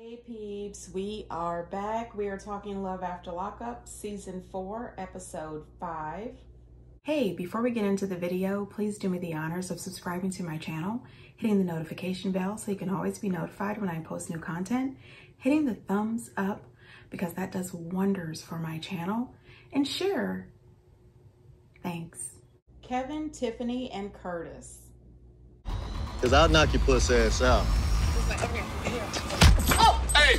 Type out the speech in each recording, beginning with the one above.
Hey peeps, we are back. We are talking Love After Lockup, Season 4, Episode 5. Hey, before we get into the video, please do me the honors of subscribing to my channel, hitting the notification bell so you can always be notified when I post new content, hitting the thumbs up because that does wonders for my channel, and share. Thanks. Kevin, Tiffany, and Curtis. Because I'll knock your pussy ass out. Oh! Hey!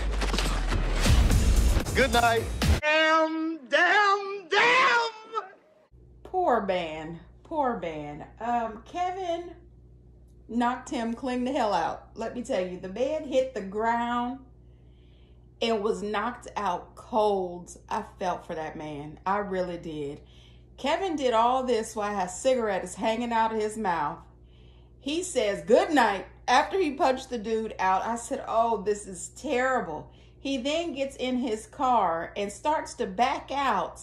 Good night. Damn! Poor man. Kevin knocked him clean the hell out. Let me tell you, the man hit the ground and was knocked out cold. I felt for that man. I really did. Kevin did all this while his cigarette is hanging out of his mouth. He says good night after he punched the dude out. I said, oh, this is terrible. He then gets in his car and starts to back out.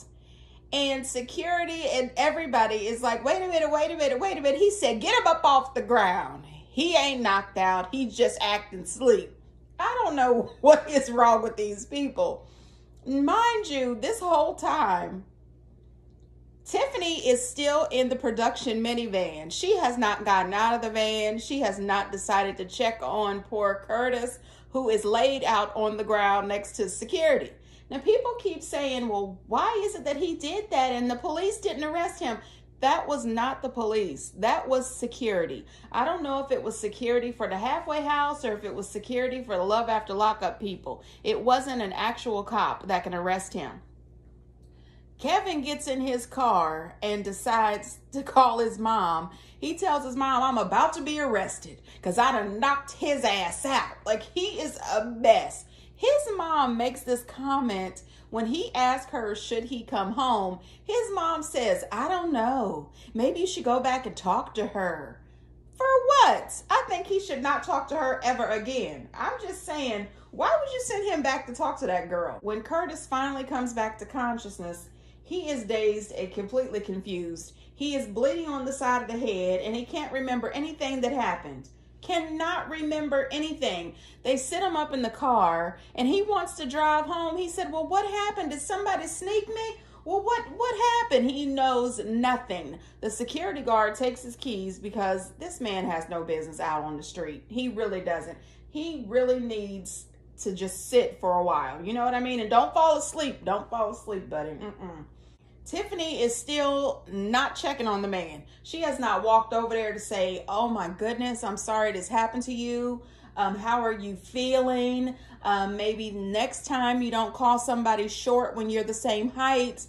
And security and everybody is like, wait a minute. He said, get him up off the ground. He ain't knocked out. He's just acting sleep. I don't know what is wrong with these people. Mind you, this whole time, Tiffany is still in the production minivan. She has not gotten out of the van. She has not decided to check on poor Curtis, who is laid out on the ground next to security. Now, people keep saying, well, why is it that he did that and the police didn't arrest him? That was not the police. That was security. I don't know if it was security for the halfway house or if it was security for the Love After Lockup people. It wasn't an actual cop that can arrest him. Kevin gets in his car and decides to call his mom. He tells his mom, I'm about to be arrested because I done knocked his ass out. Like, he is a mess. His mom makes this comment when he asks her, should he come home? His mom says, I don't know. Maybe you should go back and talk to her. For what? I think he should not talk to her ever again. I'm just saying, why would you send him back to talk to that girl? When Curtis finally comes back to consciousness, he is dazed and completely confused. He is bleeding on the side of the head and he can't remember anything that happened. Cannot remember anything. They sit him up in the car and he wants to drive home. He said, well, what happened? Did somebody sneak me? Well, what happened? He knows nothing. The security guard takes his keys because this man has no business out on the street. He really doesn't. He really needs to just sit for a while. You know what I mean? And don't fall asleep. Don't fall asleep, buddy. Tiffany is still not checking on the man. She has not walked over there to say, oh my goodness, I'm sorry this happened to you. How are you feeling? Maybe next time you don't call somebody short when you're the same height.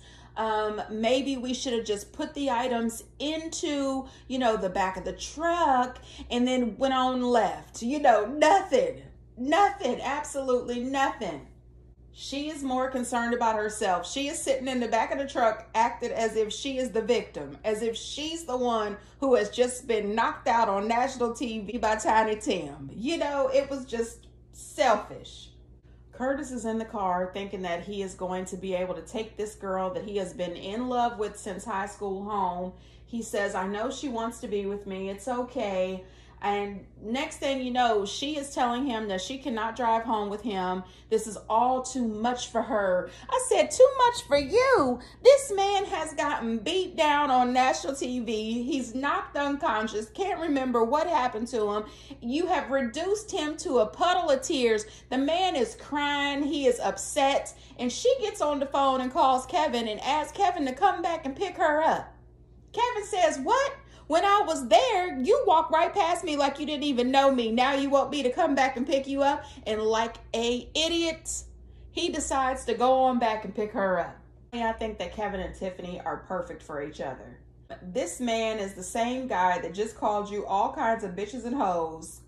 Maybe we should have just put the items into, the back of the truck and then went on left. Nothing, absolutely nothing. She is more concerned about herself. She is sitting in the back of the truck acting as if she is the victim, as if she's the one who has just been knocked out on national TV by Tiny Tim. It was just selfish. Curtis is in the car thinking that he is going to be able to take this girl that he has been in love with since high school home. He says, I know she wants to be with me. It's okay. And next thing you know, she is telling him that she cannot drive home with him. This is all too much for her. I said, too much for you? This man has gotten beat down on national TV. He's knocked unconscious, can't remember what happened to him. You have reduced him to a puddle of tears. The man is crying. He is upset. And she gets on the phone and calls Kevin and asks Kevin to come back and pick her up. Kevin says, what? When I was there, you walked right past me like you didn't even know me. Now you want me to come back and pick you up? And like a idiot, he decides to go on back and pick her up. I think that Kevin and Tiffany are perfect for each other. This man is the same guy that just called you all kinds of bitches and hoes.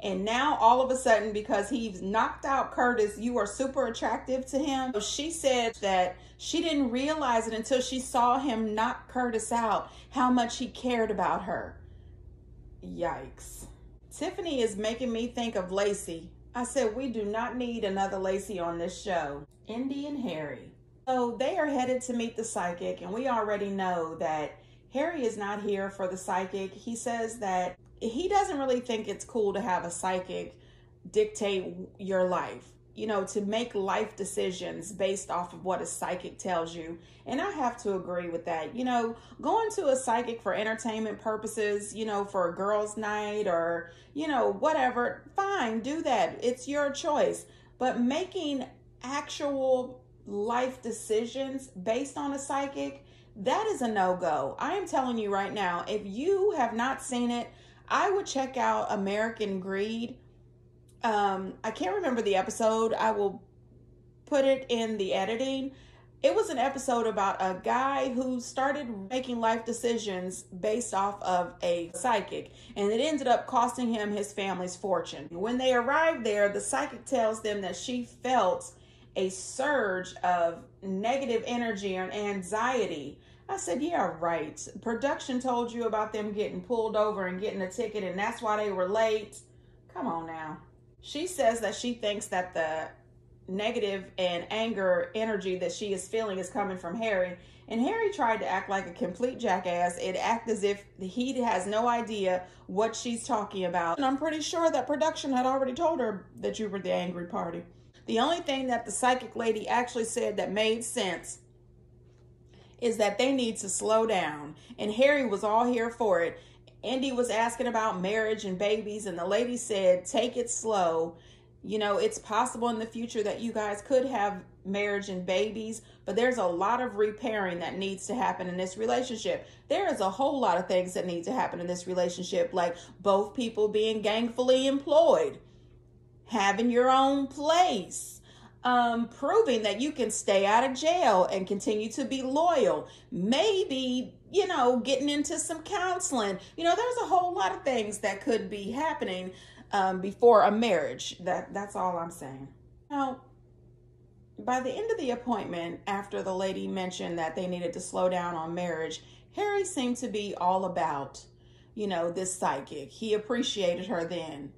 And now all of a sudden, because he's knocked out Curtis, you are super attractive to him. She said that she didn't realize it until she saw him knock Curtis out, how much he cared about her. Yikes. Tiffany is making me think of Lacey. I said, we do not need another Lacey on this show. Indy and Harry. So they are headed to meet the psychic, and we already know that Harry is not here for the psychic. He says that he doesn't really think it's cool to have a psychic dictate your life. to make life decisions based off of what a psychic tells you. And I have to agree with that. Going to a psychic for entertainment purposes, for a girls' night or, whatever, fine, do that. It's your choice. But making actual life decisions based on a psychic, that is a no-go. I am telling you right now, if you have not seen it, I would check out American Greed. I can't remember the episode. I will put it in the editing. It was an episode about a guy who started making life decisions based off of a psychic, and it ended up costing him his family's fortune. When they arrived there, the psychic tells them that she felt a surge of negative energy and anxiety. I said, yeah, right. Production told you about them getting pulled over and getting a ticket, and that's why they were late. Come on now. She says that she thinks that the negative and anger energy that she is feeling is coming from Harry. And Harry tried to act like a complete jackass and act as if he has no idea what she's talking about. And I'm pretty sure that production had already told her that you were the angry party. The only thing that the psychic lady actually said that made sense is that they need to slow down. And Harry was all here for it. Indy was asking about marriage and babies, and the lady said, take it slow. It's possible in the future that you guys could have marriage and babies, but there's a lot of repairing that needs to happen in this relationship. There is a whole lot of things that need to happen in this relationship, like both people being gainfully employed, having your own place, proving that you can stay out of jail and continue to be loyal, maybe, getting into some counseling. There's a whole lot of things that could be happening before a marriage. That's all I'm saying. Now, by the end of the appointment, after the lady mentioned that they needed to slow down on marriage, Harry seemed to be all about, this psychic. He appreciated her then.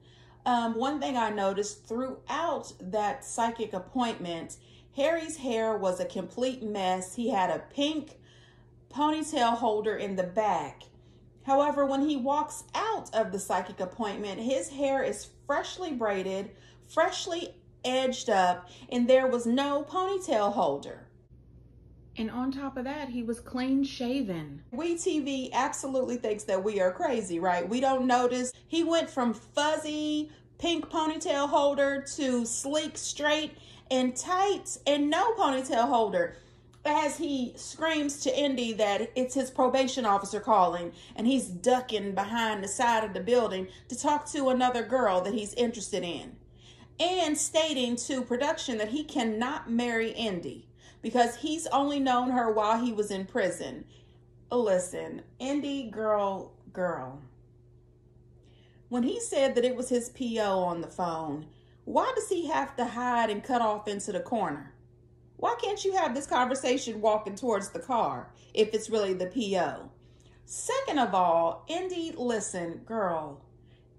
One thing I noticed throughout that psychic appointment, Harry's hair was a complete mess. He had a pink ponytail holder in the back. However, when he walks out of the psychic appointment, his hair is freshly braided, freshly edged up, and there was no ponytail holder. And on top of that, he was clean shaven. We TV absolutely thinks that we are crazy, right? We don't notice. He went from fuzzy pink ponytail holder to sleek, straight, and tight, and no ponytail holder. As he screams to Indy that it's his probation officer calling, and he's ducking behind the side of the building to talk to another girl that he's interested in, and stating to production that he cannot marry Indy because he's only known her while he was in prison. Listen, Indy, girl. When he said that it was his PO on the phone, why does he have to hide and cut off into the corner? Why can't you have this conversation walking towards the car if it's really the PO? Second of all, Indy, listen, girl,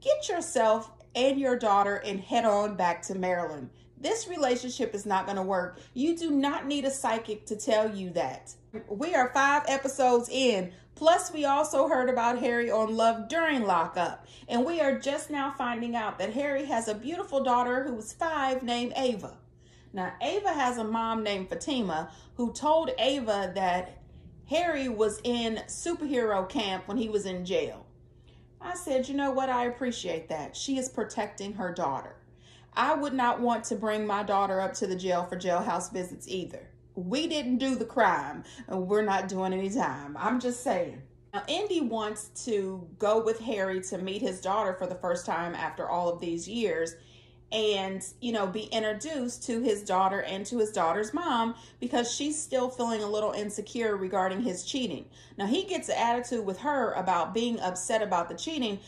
get yourself and your daughter and head on back to Maryland. This relationship is not going to work. You do not need a psychic to tell you that. We are 5 episodes in. Plus, we also heard about Harry on Love during Lockup. And we are just now finding out that Harry has a beautiful daughter who is 5 named Ava. Now, Ava has a mom named Fatima who told Ava that Harry was in superhero camp when he was in jail. I said, you know what? I appreciate that. She is protecting her daughter. I would not want to bring my daughter up to the jail for jailhouse visits either. We didn't do the crime, and we're not doing any time. I'm just saying. Now, Indy wants to go with Harry to meet his daughter for the first time after all of these years and, be introduced to his daughter and to his daughter's mom because she's still feeling a little insecure regarding his cheating. Now, he gets an attitude with her about being upset about the cheating.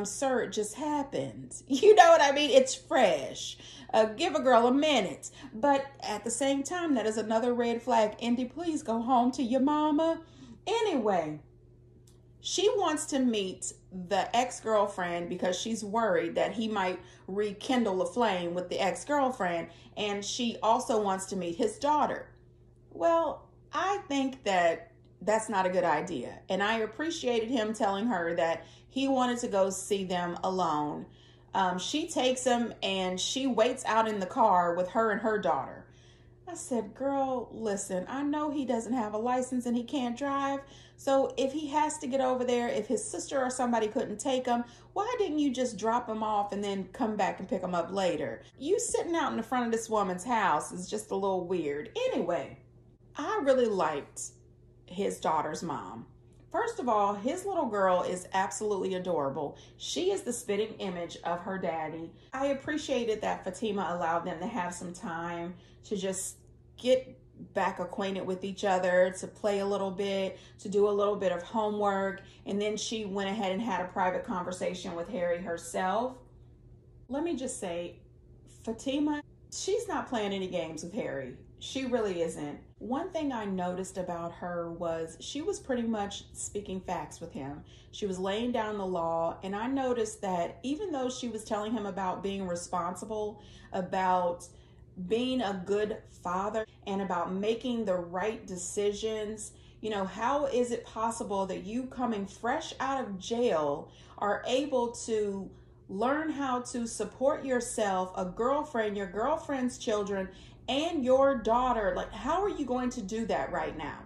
Sir, it just happened. You know what I mean? It's fresh. Give a girl a minute. But at the same time, that is another red flag. Indy, please go home to your mama. Anyway, she wants to meet the ex-girlfriend because she's worried that he might rekindle a flame with the ex-girlfriend, and she also wants to meet his daughter. Well, I think that that's not a good idea, and I appreciated him telling her that he wanted to go see them alone. She takes him and she waits out in the car with her and her daughter. I said, girl, listen, I know he doesn't have a license and he can't drive. So if he has to get over there, if his sister or somebody couldn't take him, why didn't you just drop him off and then come back and pick him up later? You sitting out in the front of this woman's house is just a little weird. Anyway, I really liked his daughter's mom. First of all, his little girl is absolutely adorable. She is the spitting image of her daddy. I appreciated that Fatima allowed them to have some time to just get back acquainted with each other, to play a little bit, to do a little bit of homework, and then she went ahead and had a private conversation with Harry herself. Let me just say, Fatima, she's not playing any games with Harry. She really isn't. One thing I noticed about her was she was pretty much speaking facts with him. She was laying down the law, and I noticed that even though she was telling him about being responsible, about being a good father, and about making the right decisions, you know, how is it possible that you coming fresh out of jail are able to learn how to support yourself, a girlfriend, your girlfriend's children, and your daughter? Like, how are you going to do that right now?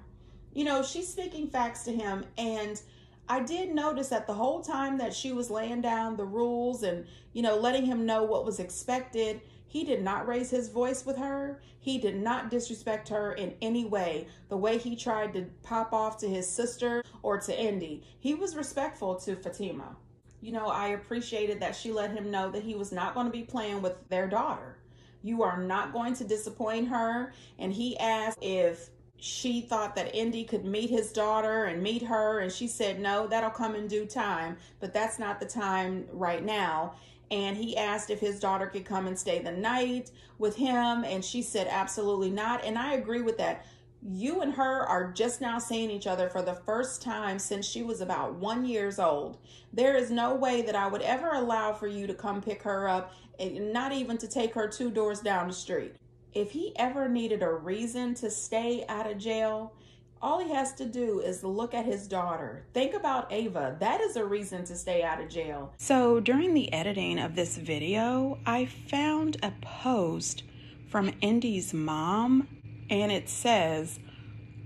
You know, she's speaking facts to him. And I did notice that the whole time that she was laying down the rules and, you know, letting him know what was expected, he did not raise his voice with her. He did not disrespect her in any way. The way he tried to pop off to his sister or to Indy, he was respectful to Fatima. You know, I appreciated that she let him know that he was not going to be playing with their daughter. You are not going to disappoint her. And he asked if she thought that Indy could meet his daughter and meet her. And she said, no, that'll come in due time, but that's not the time right now. And he asked if his daughter could come and stay the night with him. And she said, absolutely not. And I agree with that. You and her are just now seeing each other for the first time since she was about 1 year old. There is no way that I would ever allow for you to come pick her up, and not even to take her 2 doors down the street. If he ever needed a reason to stay out of jail, all he has to do is look at his daughter. Think about Ava. That is a reason to stay out of jail. So during the editing of this video, I found a post from Indy's mom, and it says,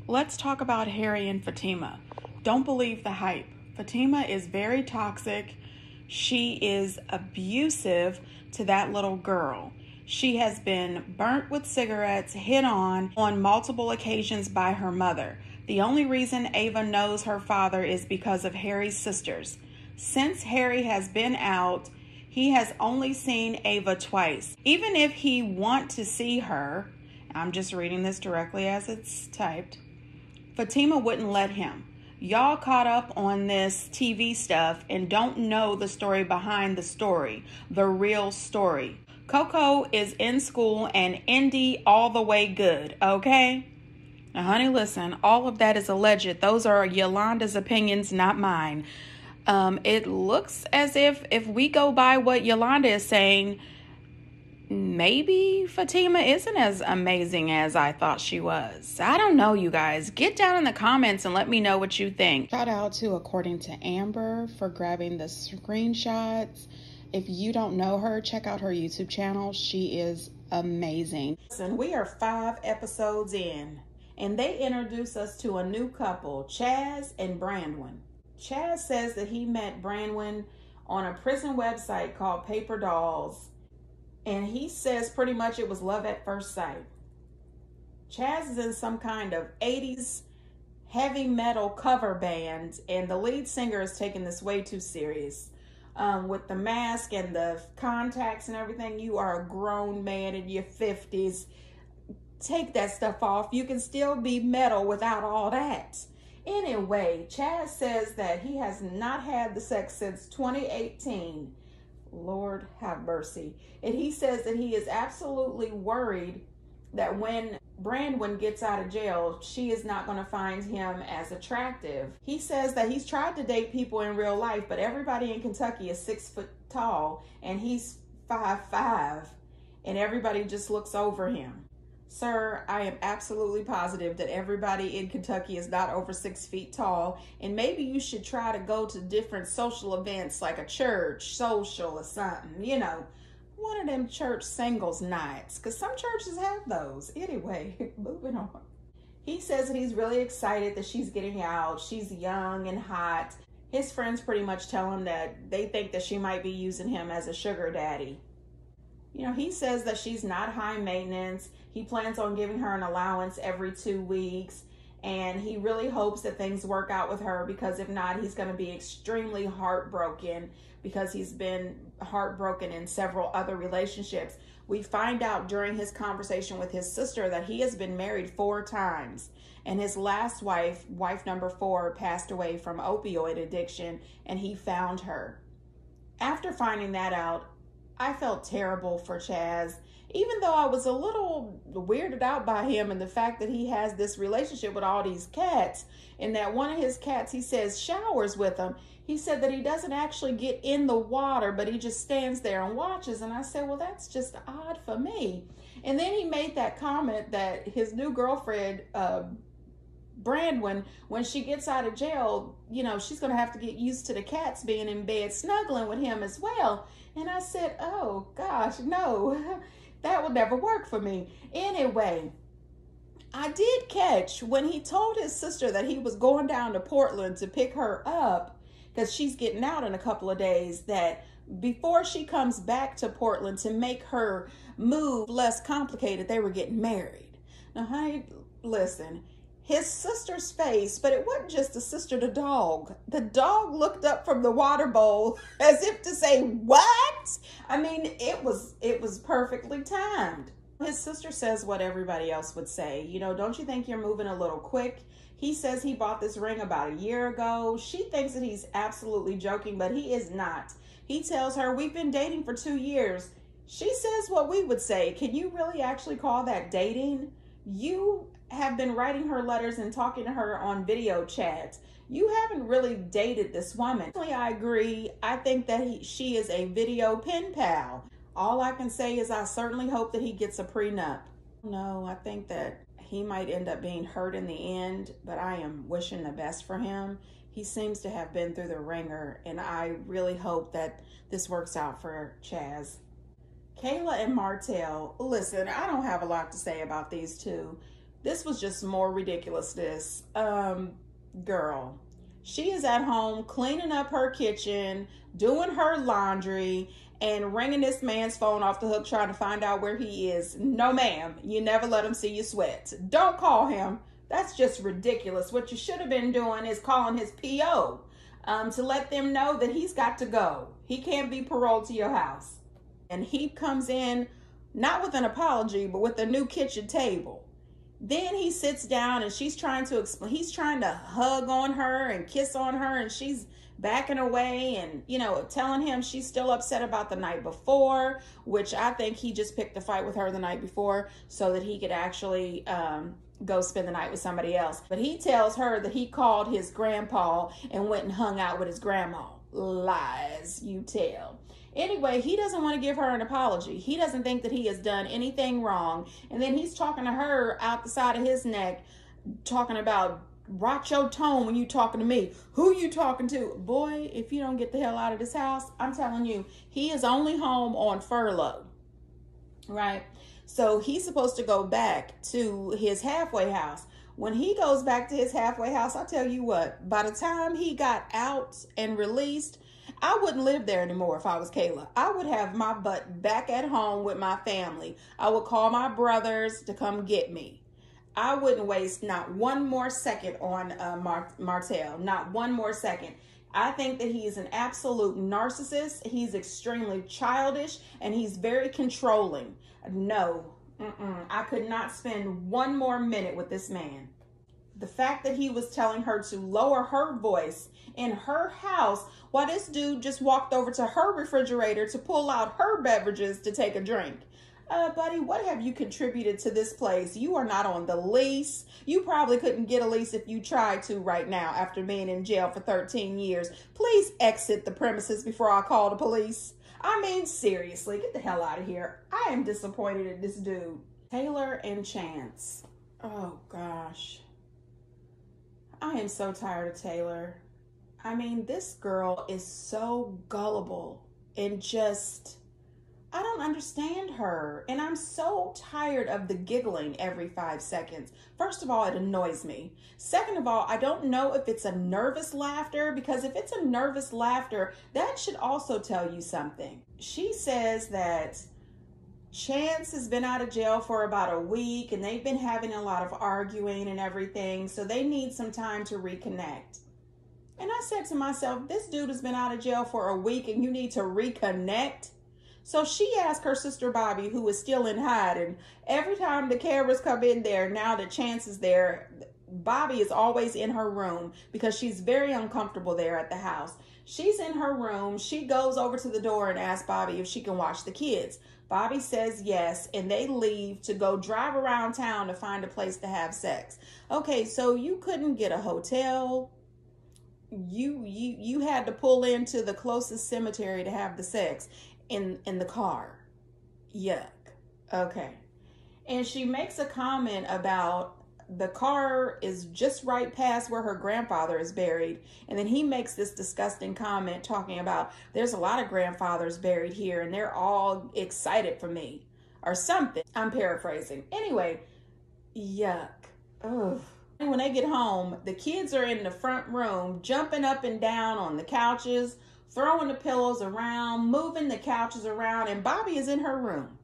let's talk about Harry and Fatima. Don't believe the hype. Fatima is very toxic. She is abusive to that little girl. She has been burnt with cigarettes, hit on multiple occasions by her mother. The only reason Ava knows her father is because of Harry's sisters. Since Harry has been out, he has only seen Ava twice. Even if he want to see her, I'm just reading this directly as it's typed, Fatima wouldn't let him. Y'all caught up on this TV stuff and don't know the story behind the story, the real story. Coco is in school and Indy all the way good, okay? Now, honey, listen, all of that is alleged. Those are Yolanda's opinions, not mine. It looks as if we go by what Yolanda is saying, maybe Fatima isn't as amazing as I thought she was. I don't know, you guys. Get down in the comments and let me know what you think. Shout out to According to Amber for grabbing the screenshots. If you don't know her, check out her YouTube channel. She is amazing. Listen, we are 5 episodes in, and they introduce us to a new couple, Chaz and Brandwin. Chaz says that he met Brandwin on a prison website called Paper Dolls. And he says pretty much it was love at first sight. Chaz is in some kind of 80s heavy metal cover band, and the lead singer is taking this way too serious. With the mask and the contacts and everything, you are a grown man in your 50s. Take that stuff off. You can still be metal without all that. Anyway, Chaz says that he has not had the sex since 2018. Lord have mercy. And he says that he is absolutely worried that when Brandwin gets out of jail, she is not going to find him as attractive. He says that he's tried to date people in real life, but everybody in Kentucky is 6 foot tall and he's 5'5", and everybody just looks over him. Sir, I am absolutely positive that everybody in Kentucky is not over 6 feet tall, and maybe you should try to go to different social events like a church social or something, you know, one of them church singles nights, because some churches have those. Anyway, moving on. He says that he's really excited that she's getting out. She's young and hot. His friends pretty much tell him that they think that she might be using him as a sugar daddy. You know, he says that she's not high maintenance. He plans on giving her an allowance every 2 weeks. And he really hopes that things work out with her, because if not, he's going to be extremely heartbroken, because he's been heartbroken in several other relationships. We find out during his conversation with his sister that he has been married 4 times. And his last wife, wife number 4, passed away from opioid addiction, and he found her. After finding that out, I felt terrible for Chaz, even though I was a little weirded out by him and the fact that he has this relationship with all these cats, and that one of his cats, he says, showers with him. He said that he doesn't actually get in the water, but he just stands there and watches. And I said, well, that's just odd for me. And then he made that comment that his new girlfriend, Brandwin, when she gets out of jail, you know, she's going to have to get used to the cats being in bed snuggling with him as well. And I said, oh, gosh, no, that would never work for me. Anyway, I did catch when he told his sister that he was going down to Portland to pick her up, because she's getting out in a couple of days, that before she comes back to Portland to make her move less complicated, they were getting married. Now, honey, listen. His sister's face, but it wasn't just the sister, the dog. The dog looked up from the water bowl as if to say, what? I mean, it was perfectly timed. His sister says what everybody else would say. You know, don't you think you're moving a little quick? He says he bought this ring about a year ago. She thinks that he's absolutely joking, but he is not. He tells her, we've been dating for 2 years. She says what we would say. Can you really actually call that dating? You have been writing her letters and talking to her on video chats. You haven't really dated this woman. I agree. I think that she is a video pen pal. All I can say is I certainly hope that he gets a prenup. No, I think that he might end up being hurt in the end, but I am wishing the best for him. He seems to have been through the ringer, and I really hope that this works out for Chaz. Kayla and Martell, listen, I don't have a lot to say about these two. This was just more ridiculousness. Girl, she is at home cleaning up her kitchen, doing her laundry, and ringing this man's phone off the hook trying to find out where he is. No, ma'am, you never let him see you sweat. Don't call him. That's just ridiculous. What you should have been doing is calling his PO to let them know that he's got to go. He can't be paroled to your house. And he comes in, not with an apology, but with a new kitchen table. Then he sits down and she's trying to explain. He's trying to hug on her and kiss on her, and she's backing away and, you know, telling him she's still upset about the night before, which I think he just picked a fight with her the night before so that he could actually go spend the night with somebody else. But he tells her that he called his grandpa and went and hung out with his grandma. Lies you tell. Anyway, he doesn't want to give her an apology. He doesn't think that he has done anything wrong. And then he's talking to her out the side of his neck, talking about, watch your tone when you talking to me. Who you talking to? Boy, if you don't get the hell out of this house, I'm telling you, he is only home on furlough, right? So he's supposed to go back to his halfway house. When he goes back to his halfway house, I tell you what, by the time he got out and released, I wouldn't live there anymore if I was Kayla. I would have my butt back at home with my family. I would call my brothers to come get me. I wouldn't waste not one more second on Martell, not one more second. I think that he is an absolute narcissist. He's extremely childish, and he's very controlling. No, I could not spend one more minute with this man. The fact that he was telling her to lower her voice in her house while this dude just walked over to her refrigerator to pull out her beverages to take a drink. Buddy, what have you contributed to this place? You are not on the lease. You probably couldn't get a lease if you tried to right now after being in jail for 13 years. Please exit the premises before I call the police. I mean, seriously, get the hell out of here. I am disappointed in this dude. Taylor and Chance. Oh gosh. I am so tired of Taylor. I mean, this girl is so gullible and just, I don't understand her. And I'm so tired of the giggling every 5 seconds. First of all, it annoys me. Second of all, I don't know if it's a nervous laughter, because if it's a nervous laughter, that should also tell you something. She says that Chance has been out of jail for about a week and they've been having a lot of arguing and everything, so they need some time to reconnect. And I said to myself, this dude has been out of jail for a week and you need to reconnect? So she asked her sister Bobby, who is still in hiding. Every time the cameras come in there, now that Chance is there, Bobby is always in her room because she's very uncomfortable there at the house. She's in her room. She goes over to the door and asks Bobby if she can watch the kids. Bobby says yes, and they leave to go drive around town to find a place to have sex. Okay, so you couldn't get a hotel. You had to pull into the closest cemetery to have the sex in the car. Yuck. Okay. And she makes a comment about the car is just right past where her grandfather is buried. And then he makes this disgusting comment talking about there's a lot of grandfathers buried here and they're all excited for me or something. I'm paraphrasing. Anyway, yuck. Ugh. When they get home, the kids are in the front room jumping up and down on the couches, throwing the pillows around, moving the couches around, and Bobby is in her room.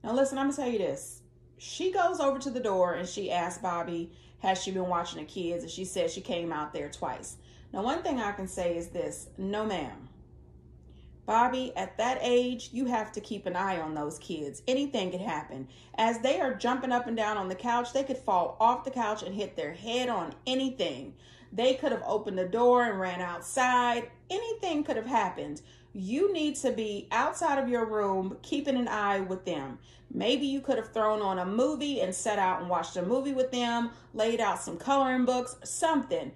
Now listen, I'm gonna tell you this. She goes over to the door and she asks Bobby, has she been watching the kids? And she says she came out there twice. Now, one thing I can say is this: no, ma'am. Bobby, at that age, you have to keep an eye on those kids. Anything could happen. As they are jumping up and down on the couch, they could fall off the couch and hit their head on anything. They could have opened the door and ran outside. Anything could have happened. You need to be outside of your room, keeping an eye with them. Maybe you could have thrown on a movie and sat out and watched a movie with them, laid out some coloring books, something.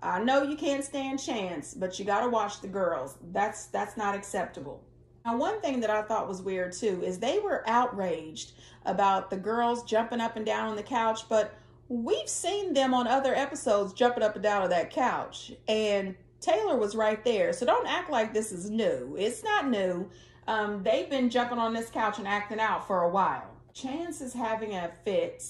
I know you can't stand Chance, but you got to watch the girls. That's not acceptable. Now, one thing that I thought was weird too is they were outraged about the girls jumping up and down on the couch, but we've seen them on other episodes jumping up and down on that couch, and Taylor was right there. So don't act like this is new. It's not new. They've been jumping on this couch and acting out for a while. Chance is having a fit,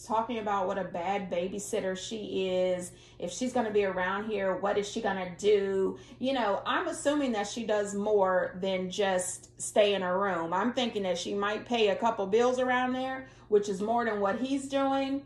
talking about what a bad babysitter she is. If she's going to be around here, what is she going to do? You know, I'm assuming that she does more than just stay in her room. I'm thinking that she might pay a couple bills around there, which is more than what he's doing.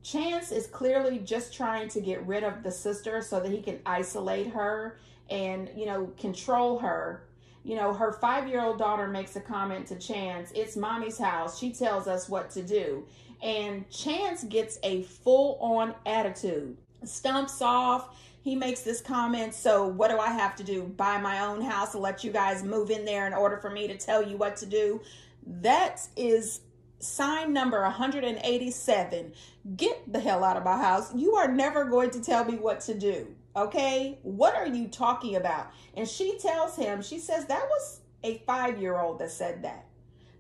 Chance is clearly just trying to get rid of the sister so that he can isolate her and, you know, control her. You know, her 5-year-old daughter makes a comment to Chance, it's mommy's house. She tells us what to do. And Chance gets a full-on attitude, stumps off. He makes this comment, so what do I have to do? Buy my own house and let you guys move in there in order for me to tell you what to do? That is sign number 187. Get the hell out of my house. You are never going to tell me what to do. Okay? What are you talking about? And she tells him, she says that was a 5-year-old that said that.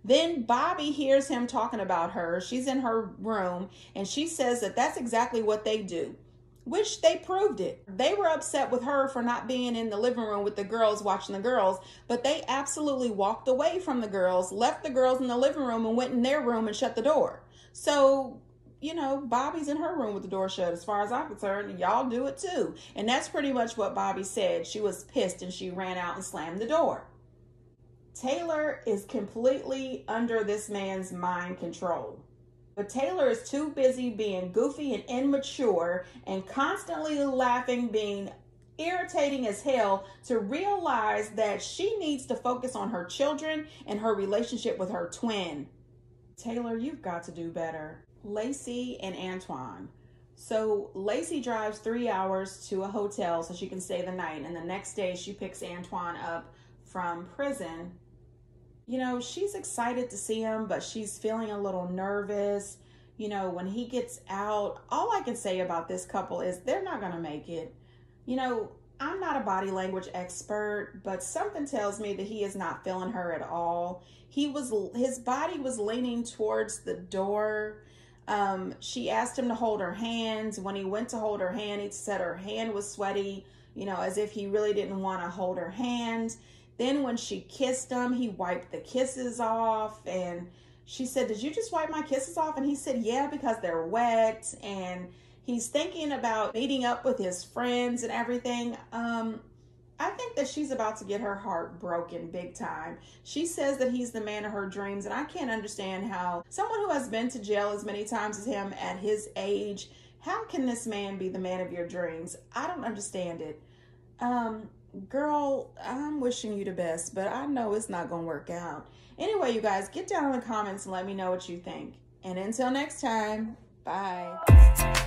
Then Bobby hears him talking about her. She's in her room and she says that that's exactly what they do, which they proved it. They were upset with her for not being in the living room with the girls, watching the girls, but they absolutely walked away from the girls, left the girls in the living room and went in their room and shut the door. So, you know, Bobby's in her room with the door shut. As far as I'm concerned, y'all do it too. And that's pretty much what Bobby said. She was pissed and she ran out and slammed the door. Taylor is completely under this man's mind control. But Taylor is too busy being goofy and immature and constantly laughing, being irritating as hell, to realize that she needs to focus on her children and her relationship with her twin. Taylor, you've got to do better. Lacey and Antoine. So Lacey drives 3 hours to a hotel so she can stay the night, and the next day she picks Antoine up from prison. You know, she's excited to see him, but she's feeling a little nervous. You know, when he gets out, all I can say about this couple is they're not going to make it. You know, I'm not a body language expert, but something tells me that he is not feeling her at all. His body was leaning towards the door. She asked him to hold her hand. When he went to hold her hand, he said her hand was sweaty, you know, as if he really didn't want to hold her hand. Then when she kissed him, he wiped the kisses off, and she said, "Did you just wipe my kisses off?" And he said, "Yeah, because they're wet." And he's thinking about meeting up with his friends and everything. I think that she's about to get her heart broken big time. She says that he's the man of her dreams, and I can't understand how someone who has been to jail as many times as him at his age, how can this man be the man of your dreams? I don't understand it. Girl, I'm wishing you the best, but I know it's not gonna work out. Anyway, you guys, get down in the comments and let me know what you think. And until next time, bye.